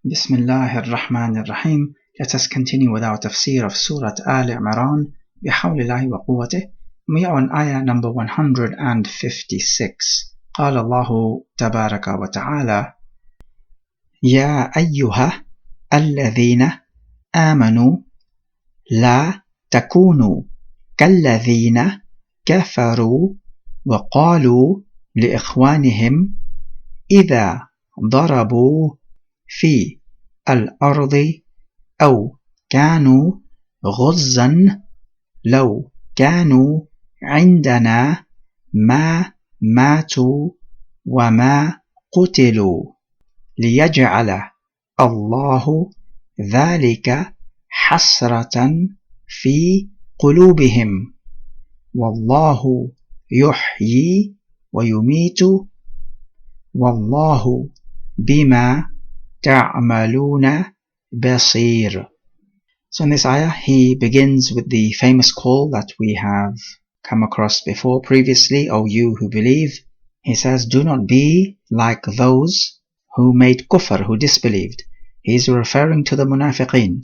Bismillahir-Rahmanir-Rahim. Let us continue with our tafsir of Surah Aal-Imraan bihawlillahi wa quwwatih. We are on ayah number 156. قال الله تبارك وتعالى يا أيها الذين آمنوا لا تكونوا كالذين كفروا وقالوا لإخوانهم إذا ضربوا في الأرض أو كانوا غزا لو كانوا عندنا ما ماتوا وما قتلوا ليجعل الله ذلك حسرة في قلوبهم والله يحيي ويميت والله بما تعملون بصير. So in this ayah he begins with the famous call that we have come across before previously. O you who believe, he says, do not be like those who made kufr, who disbelieved. He is referring to the munafiqeen.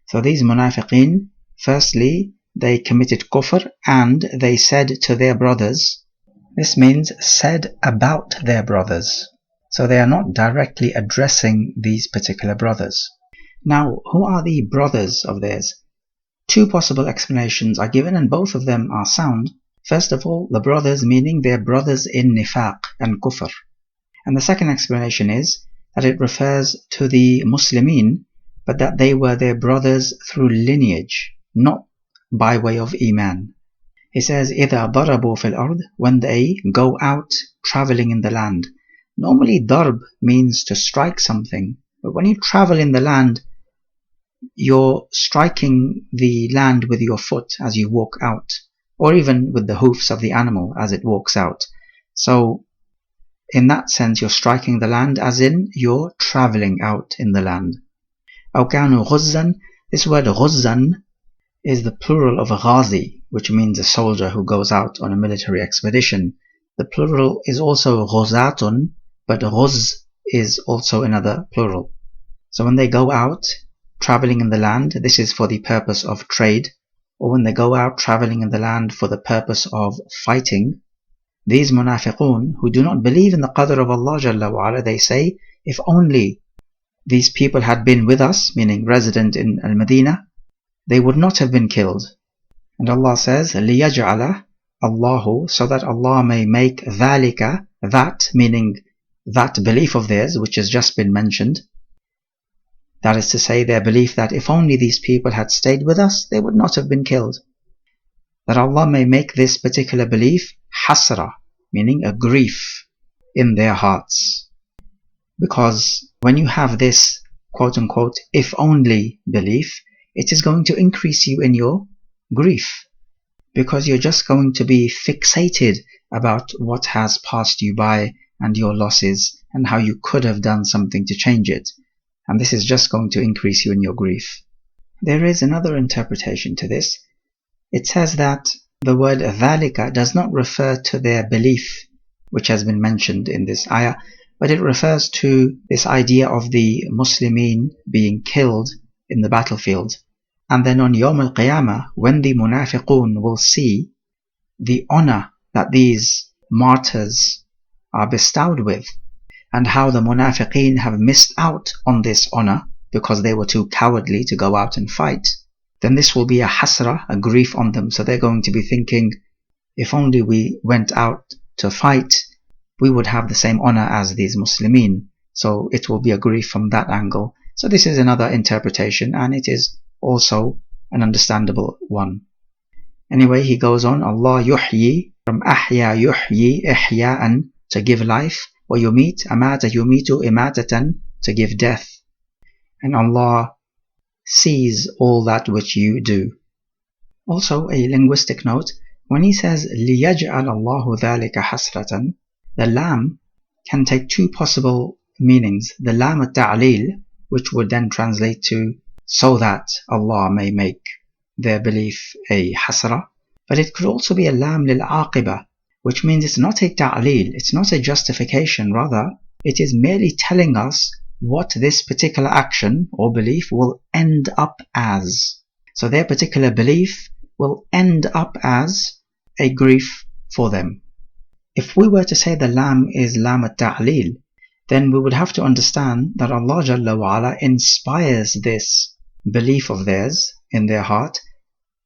So these munafiqeen, firstly they committed kufr and they said to their brothers. This means said about their brothers. So they are not directly addressing these particular brothers. Now, who are the brothers of theirs? Two possible explanations are given and both of them are sound. First of all, the brothers meaning their brothers in nifaq and kufr. And the second explanation is that it refers to the Muslimin, but that they were their brothers through lineage, not by way of iman. He says, إِذَا ضَرَبُوا فِي الْأَرْضِ, when they go out traveling in the land. Normally darb means to strike something, but when you travel in the land, you're striking the land with your foot as you walk out, or even with the hoofs of the animal as it walks out. So in that sense you're striking the land as in you're traveling out in the land. أَوْ كَانُوا غُزًّا, this word غُزًّا is the plural of a ghazi, which means a soldier who goes out on a military expedition. The plural is also ghuzatun, but ghuz is also another plural. So when they go out traveling in the land, this is for the purpose of trade, or when they go out traveling in the land for the purpose of fighting, these munafiqun who do not believe in the qadr of Allah Jalla wa Ala, they say, if only these people had been with us, meaning resident in Al-Madinah, they would not have been killed. And Allah says, لِيَجْعَلَ Allahu, so that Allah may make ذَلِكَ, that, meaning that belief of theirs, which has just been mentioned. That is to say, their belief that if only these people had stayed with us, they would not have been killed. That Allah may make this particular belief hasra, meaning a grief in their hearts. Because when you have this quote-unquote if only belief, it is going to increase you in your grief, because you're just going to be fixated about what has passed you by and your losses and how you could have done something to change it, and this is just going to increase you in your grief. There is another interpretation to this. It says that the word dhalika does not refer to their belief which has been mentioned in this ayah, but it refers to this idea of the Muslimin being killed in the battlefield. And then on Yawm al-Qiyamah, when the munafiqun will see the honor that these martyrs are bestowed with, and how the munafiqeen have missed out on this honor because they were too cowardly to go out and fight, then this will be a hasra, a grief on them. So they're going to be thinking, if only we went out to fight, we would have the same honor as these Muslimin. So it will be a grief from that angle. So this is another interpretation, and it is also an understandable one. Anyway, he goes on, Allah yuhyi, from ahya yuhyi, ihya'an, to give life, wa yumit, amata yumitu, imatatan, to give death. And Allah sees all that which you do. Also a linguistic note, when he says لِيَجْعَلَ اللَّهُ ذَلِكَ حَسْرَةً, the lam can take two possible meanings. The lam at-ta'lil, which would then translate to so that Allah may make their belief a hasra, but it could also be a lam lil-aqiba, which means it's not a ta'lil, it's not a justification, rather it is merely telling us what this particular action or belief will end up as. So their particular belief will end up as a grief for them. If we were to say the lam is lam at-ta'lil, then we would have to understand that Allah Jalla wa Ala inspires this belief of theirs in their heart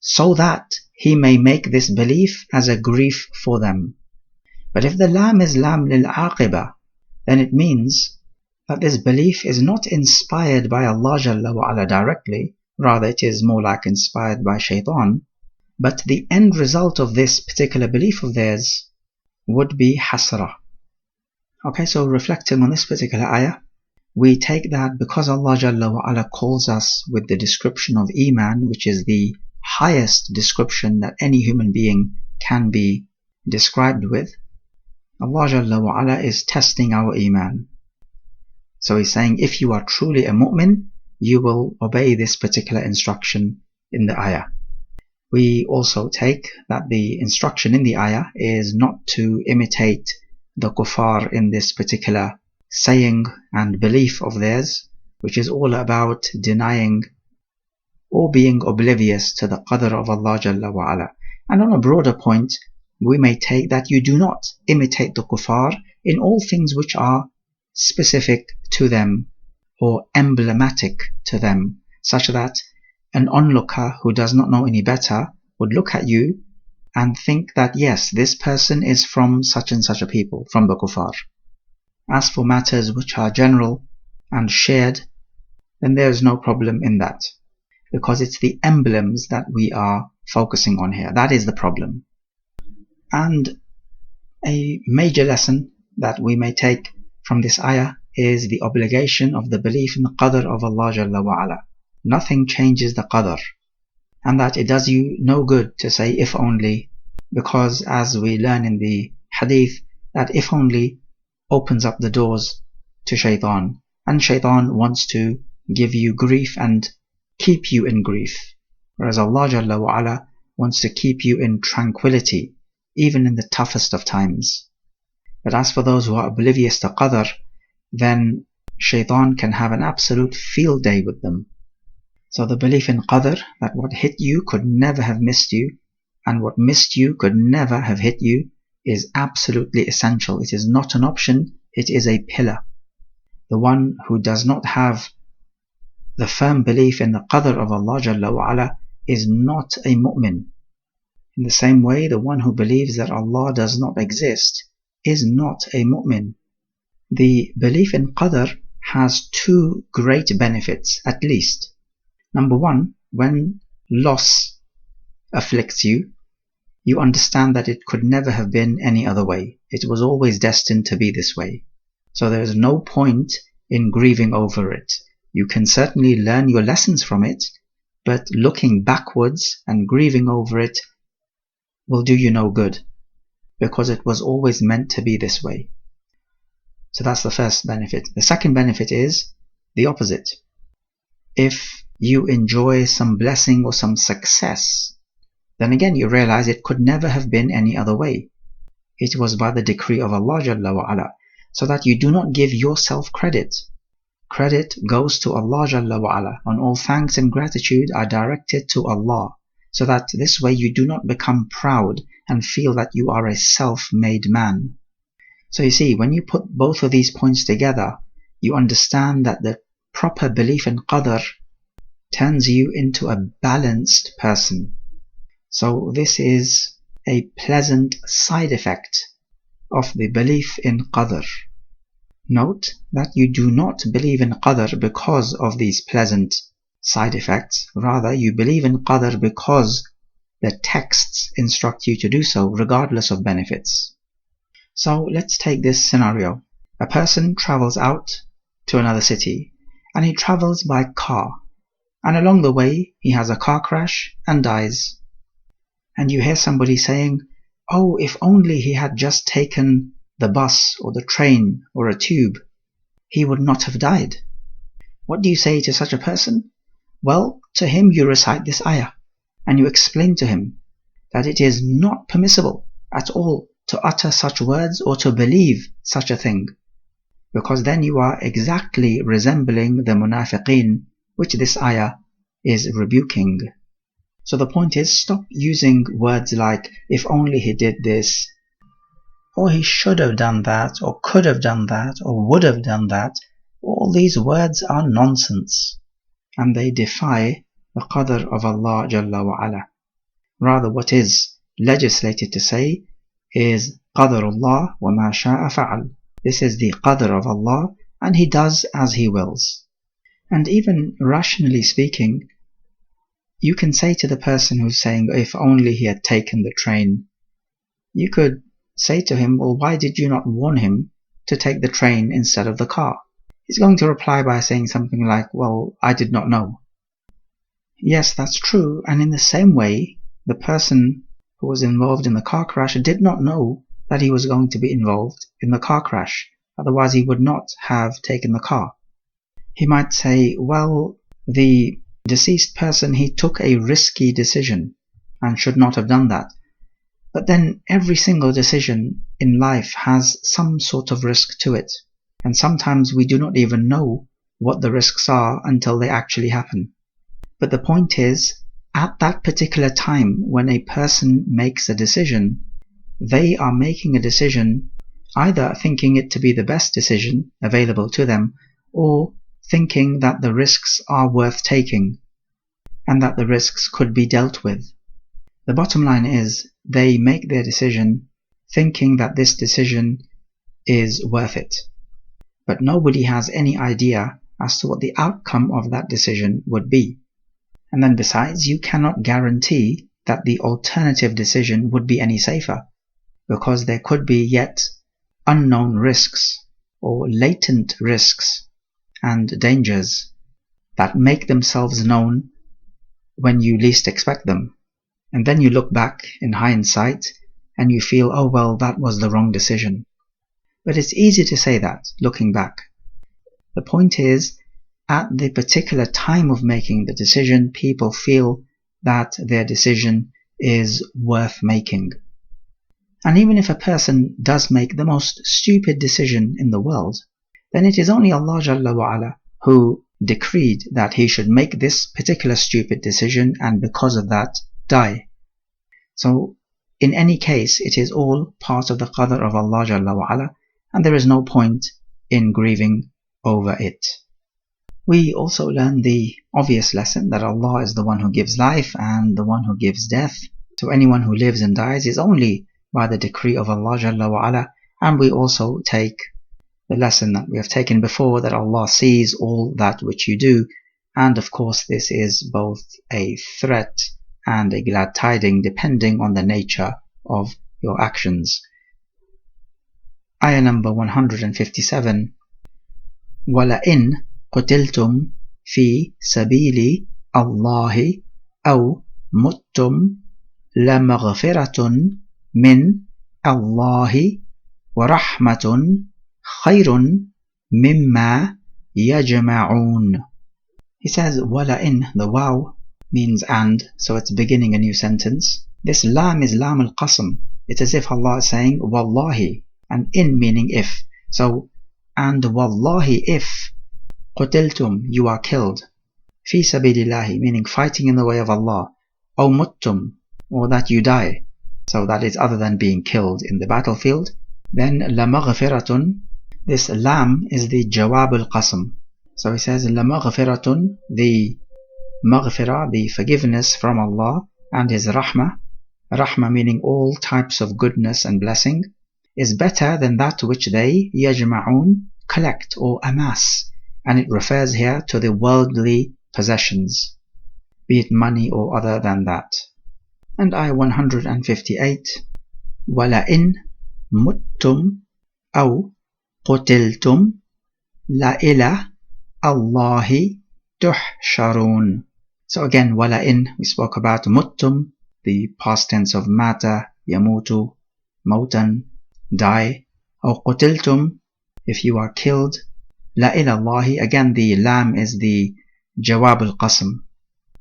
so that He may make this belief as a grief for them. But if the lam is lam lil-aqibah, then it means that this belief is not inspired by Allah Jalla wa Ala directly, rather it is more like inspired by shaitan, but the end result of this particular belief of theirs would be hasrah. Okay, so reflecting on this particular ayah, we take that because Allah Jalla wa Ala calls us with the description of Iman, which is the highest description that any human being can be described with, Allah Jalla wa Ala is testing our Iman. So He's saying, if you are truly a mu'min, you will obey this particular instruction in the ayah. We also take that the instruction in the ayah is not to imitate the kuffar in this particular saying and belief of theirs, which is all about denying or being oblivious to the qadr of Allah Jalla wa Ala. And on a broader point, we may take that you do not imitate the kuffar in all things which are specific to them or emblematic to them, such that an onlooker who does not know any better would look at you and think that yes, this person is from such and such a people, from the kuffar. As for matters which are general and shared, then there is no problem in that, because it's the emblems that we are focusing on here. That is the problem. And a major lesson that we may take from this ayah is the obligation of the belief in the qadr of Allah Jalla wa Ala. Nothing changes the qadr, and that it does you no good to say if only, because as we learn in the hadith, that if only opens up the doors to shaitan, and shaitan wants to give you grief and keep you in grief, whereas Allah Jalla wa Ala wants to keep you in tranquility, even in the toughest of times. But as for those who are oblivious to qadr, then shaitan can have an absolute field day with them. So the belief in qadr, that what hit you could never have missed you, and what missed you could never have hit you, is absolutely essential. It is not an option, it is a pillar. The one who does not have the firm belief in the qadr of Allah Jalla wa Ala is not a mu'min. In the same way, the one who believes that Allah does not exist is not a mu'min. The belief in qadr has two great benefits, at least. Number one, when loss afflicts you, you understand that it could never have been any other way. It was always destined to be this way. So there is no point in grieving over it. You can certainly learn your lessons from it, but looking backwards and grieving over it will do you no good, because it was always meant to be this way. So that's the first benefit. The second benefit is the opposite. If you enjoy some blessing or some success, then again you realize it could never have been any other way. It was by the decree of Allah Jalla wa Ala, so that you do not give yourself credit. Credit goes to Allah Jalla wa Ala, and all thanks and gratitude are directed to Allah, so that this way you do not become proud and feel that you are a self-made man. So you see, when you put both of these points together, you understand that the proper belief in qadr turns you into a balanced person. So this is a pleasant side effect of the belief in qadr. Note that you do not believe in qadr because of these pleasant side effects. Rather, you believe in qadr because the texts instruct you to do so, regardless of benefits. So let's take this scenario. A person travels out to another city, and he travels by car, and along the way he has a car crash and dies. And you hear somebody saying, oh, if only he had just taken the bus or the train or a tube, he would not have died. What do you say to such a person? Well, to him you recite this ayah, and you explain to him that it is not permissible at all to utter such words or to believe such a thing. because then you are exactly resembling the munafiqeen, which this ayah is rebuking. So the point is, stop using words like, if only he did this, or he should have done that, or could have done that, or would have done that. All these words are nonsense, and they defy the qadr of Allah Jalla wa Ala. Rather, what is legislated to say is Qadrullah wa ma sha'a fa'al. This is the qadr of Allah, and He does as He wills. And even rationally speaking, you can say to the person who's saying, if only he had taken the train, you could say to him, well, why did you not warn him to take the train instead of the car? He's going to reply by saying something like, well, I did not know. Yes, that's true, and in the same way, the person who was involved in the car crash did not know that he was going to be involved in the car crash. Otherwise, he would not have taken the car. He might say, well, the deceased person, he took a risky decision and should not have done that. But then every single decision in life has some sort of risk to it. And sometimes we do not even know what the risks are until they actually happen. But the point is, at that particular time when a person makes a decision, they are making a decision either thinking it to be the best decision available to them, or thinking that the risks are worth taking and that the risks could be dealt with. The bottom line is, they make their decision thinking that this decision is worth it. But nobody has any idea as to what the outcome of that decision would be. And then besides, you cannot guarantee that the alternative decision would be any safer, because there could be yet unknown risks or latent risks and dangers that make themselves known when you least expect them. And then you look back in hindsight and you feel, oh well, that was the wrong decision. But it's easy to say that, looking back. The point is, at the particular time of making the decision, people feel that their decision is worth making. And even if a person does make the most stupid decision in the world, then it is only Allah Jalla wa Ala who decreed that he should make this particular stupid decision and because of that die. So in any case, it is all part of the qadr of Allah Jalla wa Ala, and there is no point in grieving over it. We also learn the obvious lesson that Allah is the one who gives life and the one who gives death. So anyone who lives and dies is only by the decree of Allah Jalla wa Ala. And we also take the lesson that we have taken before, that Allah sees all that which you do. And of course this is both a threat and a glad tiding depending on the nature of your actions. Ayah number 157. وَلَئِنْ قُتِلْتُمْ فِي سَبِيلِ اللَّهِ أَوْ مُتُّمْ لَمَغْفِرَةٌ مِّنْ اللَّهِ وَرَحْمَةٌ خَيْرٌ مِمَّا يَجْمَعُونَ. He says, وَلَئِنْ, the waw means and, so it's beginning a new sentence. This lam is lam al-qasm. It's as if Allah is saying, wallahi, and in meaning if. So, and wallahi if qutiltum, you are killed, fi sabilillahi, meaning fighting in the way of Allah, aw muttum, or that you die, so that is other than being killed in the battlefield, then la maghfiratun, this lam is the jawab al-qasm. So he says la maghfiratun, the maghfirah, the forgiveness from Allah, and his rahmah, rahmah meaning all types of goodness and blessing, is better than that which they yajma'un, collect or amass. And it refers here to the worldly possessions, be it money or other than that. And ayah 158, وَلَئِنْ مُتُّمْ أَوْ قُتِلْتُمْ لَإِلَى اللَّهِ تُحْشَرُونَ. So again, وَلَئِنْ, we spoke about muttum, the past tense of mata, yamutu, mautan, die. أو قُتِلْتُمْ, if you are killed. La ilallahi, again the lam is the jawab al-qasm,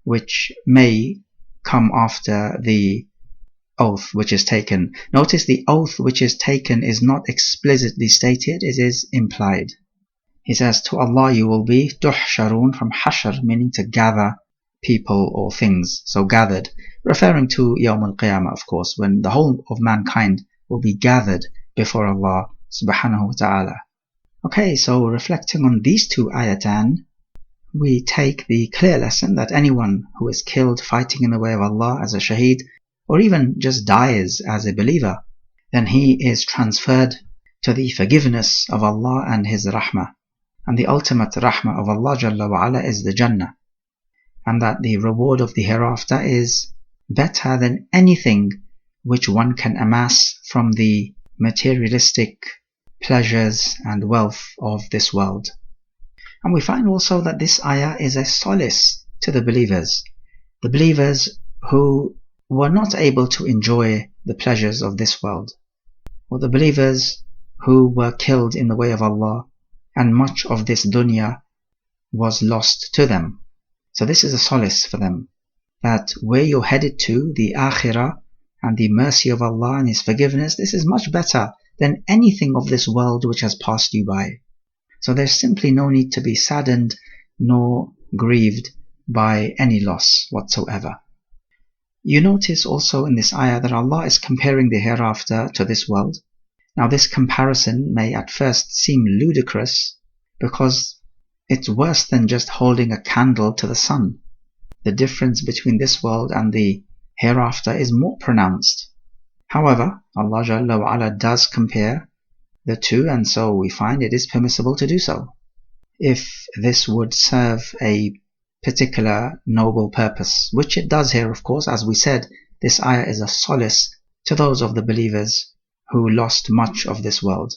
which may come after the oath which is taken. Notice the oath which is taken is not explicitly stated, it is implied. He says, to Allah you will be tuhsharun, from hashr, meaning to gather people or things, so gathered, referring to Yawm al-Qiyamah, of course, when the whole of mankind will be gathered before Allah subhanahu wa ta'ala. Okay, so reflecting on these two ayatan, we take the clear lesson that anyone who is killed fighting in the way of Allah as a shaheed, or even just dies as a believer, then he is transferred to the forgiveness of Allah and His rahmah. And the ultimate rahmah of Allah Jalla wa Ala is the Jannah. And that the reward of the hereafter is better than anything which one can amass from the materialistic pleasures and wealth of this world. And we find also that this ayah is a solace to the believers who were not able to enjoy the pleasures of this world, or the believers who were killed in the way of Allah, and much of this dunya was lost to them. So this is a solace for them, that where you're headed to, the akhirah and the mercy of Allah and His forgiveness, this is much better than anything of this world which has passed you by. So there's simply no need to be saddened nor grieved by any loss whatsoever. You notice also in this ayah that Allah is comparing the hereafter to this world. Now this comparison may at first seem ludicrous because it's worse than just holding a candle to the sun. The difference between this world and the hereafter is more pronounced. However, Allah Jalla wa Ala does compare the two, and so we find it is permissible to do so, if this would serve a particular noble purpose, which it does here, of course. As we said, this ayah is a solace to those of the believers who lost much of this world.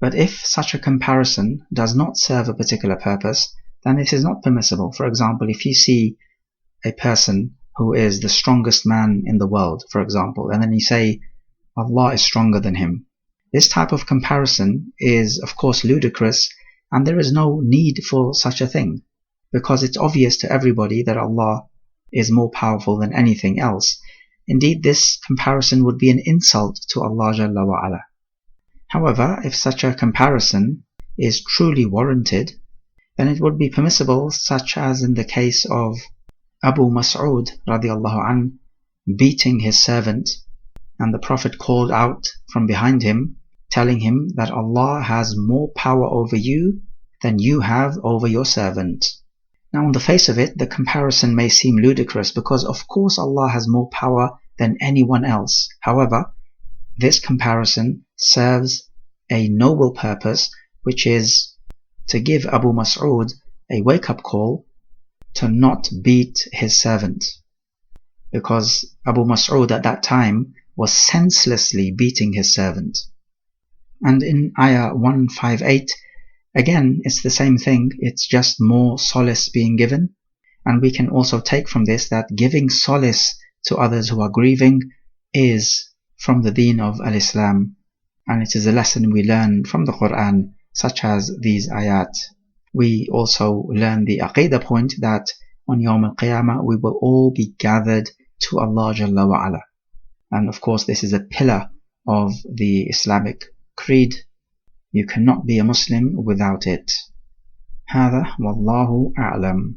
But if such a comparison does not serve a particular purpose, then it is not permissible. For example, if you see a person who is the strongest man in the world, for example, and then you say, Allah is stronger than him. This type of comparison is, of course, ludicrous, and there is no need for such a thing, because it's obvious to everybody that Allah is more powerful than anything else. Indeed, this comparison would be an insult to Allah Jalla wa Ala. However, if such a comparison is truly warranted, then it would be permissible, such as in the case of Abu Mas'ud radiallahu anh beating his servant, and the Prophet called out from behind him, telling him that Allah has more power over you than you have over your servant. Now on the face of it, the comparison may seem ludicrous, because of course Allah has more power than anyone else. However, this comparison serves a noble purpose, which is to give Abu Mas'ud a wake-up call to not beat his servant, because Abu Mas'ud at that time was senselessly beating his servant. And in ayah 158, again, it's the same thing, it's just more solace being given. And we can also take from this that giving solace to others who are grieving is from the deen of Al-Islam, and it is a lesson we learn from the Quran, such as these ayat. We also learn the aqidah point that on Yawm al-Qiyamah we will all be gathered to Allah Jalla wa Ala. And of course this is a pillar of the Islamic creed. You cannot be a Muslim without it. هذا والله أعلم.